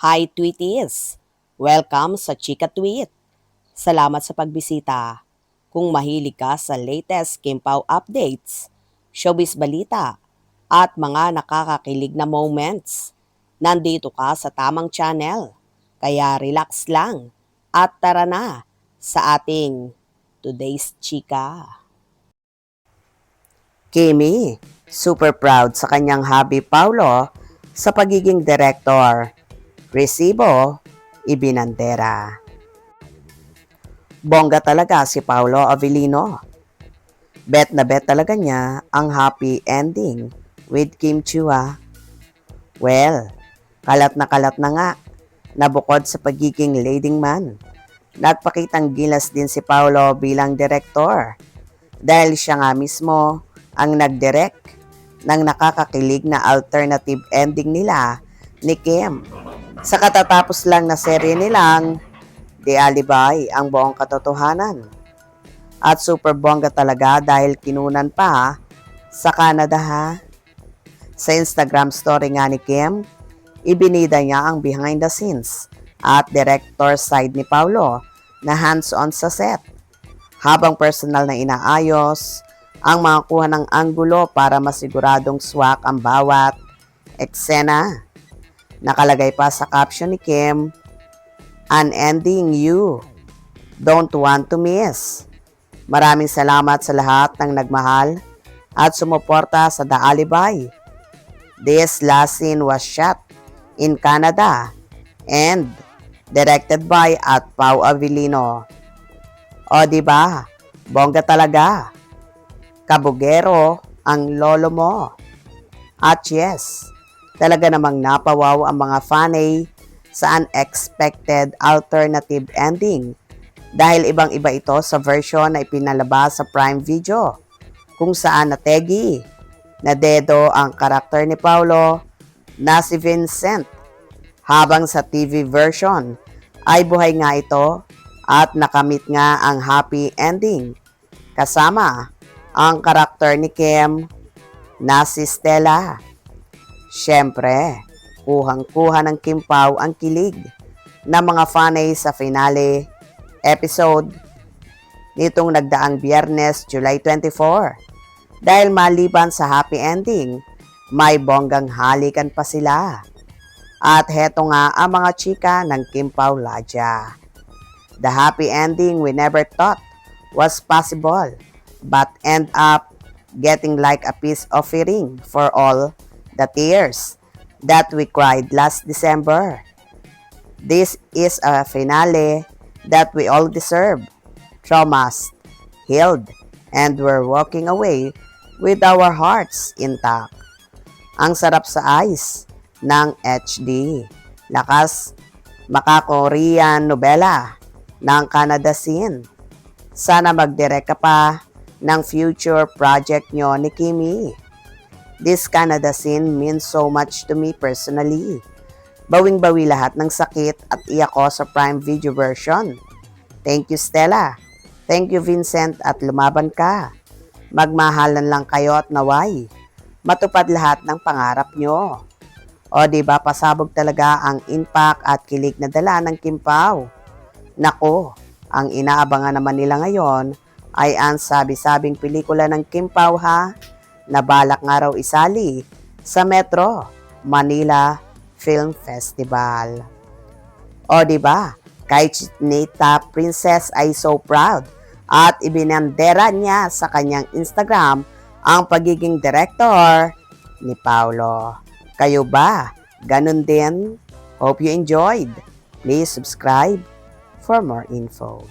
Hi Tweeties! Welcome sa Chika Tweet. Salamat sa pagbisita. Kung mahilig ka sa latest Kimpaw updates, showbiz balita, at mga nakakakilig na moments, nandito ka sa tamang channel. Kaya relax lang at tara na sa ating Today's Chika. Kimi, super proud sa kanyang hubby Paulo sa pagiging director. Resibo, ibinandera. Bongga talaga si Paolo Avellino. Bet na bet talaga niya ang happy ending with Kim Chua. Well, kalat na nga na bukod sa pagiging leading man, nagpakitang gilas din si Paolo bilang direktor dahil siya nga mismo ang nagdirect ng nakakakilig na alternative ending nila ni Kim. Sa katatapos lang na serye nilang The Alibi ang buong katotohanan. At super bongga talaga dahil kinunan pa sa Canada ha. Sa Instagram story nga ni Kim, ibinida niya ang behind the scenes at director side ni Paulo na hands-on sa set. Habang personal na inaayos ang mga kuha ng anggulo para masiguradong swak ang bawat eksena. Nakalagay pa sa caption ni Kim, "An ending you don't want to miss." Maraming salamat sa lahat ng nagmahal at sumuporta sa The Alibi. This last scene was shot in Canada and directed by at Pau Avellino. O diba, bongga talaga. Kabugero ang lolo mo. At yes, talaga namang napawaw ang mga fanay sa unexpected alternative ending dahil ibang-iba ito sa version na ipinalabas sa Prime Video kung saan nategi na dedo ang karakter ni Paulo na si Vincent habang sa TV version ay buhay nga ito at nakamit nga ang happy ending kasama ang karakter ni Kim na si Stella. Siyempre, kuhang-kuha ng Kimpaw ang kilig ng mga fanay sa finale episode nitong nagdaang Biyernes, July 24. Dahil maliban sa happy ending, may bonggang halikan pa sila. At heto nga ang mga chika ng Kimpaw Ladya. The happy ending we never thought was possible but end up getting like a piece of earring for all the tears that we cried last December. This is a finale that we all deserve. Traumas healed and we're walking away with our hearts intact. Ang sarap sa eyes ng HD. Lakas maka-Korean novela ng Canada scene. Sana mag-direct ka pa ng future project nyo ni Kimi. This Canada scene means so much to me personally. Bawing-bawi lahat ng sakit at iyak ko sa Prime Video version. Thank you Stella. Thank you Vincent at lumaban ka. Magmahalan lang kayo at naway. Matupad lahat ng pangarap nyo. O diba pasabog talaga ang impact at kilig na dala ng Kimpaw. Nako, ang inaabangan naman nila ngayon ay ang sabi-sabing pelikula ng Kimpaw ha, na balak nga raw isali sa Metro Manila Film Festival. O diba, kay Chinita Princess ay so proud at ibinandera niya sa kanyang Instagram ang pagiging director ni Paulo. Kayo ba? Ganun din? Hope you enjoyed. Please subscribe for more info.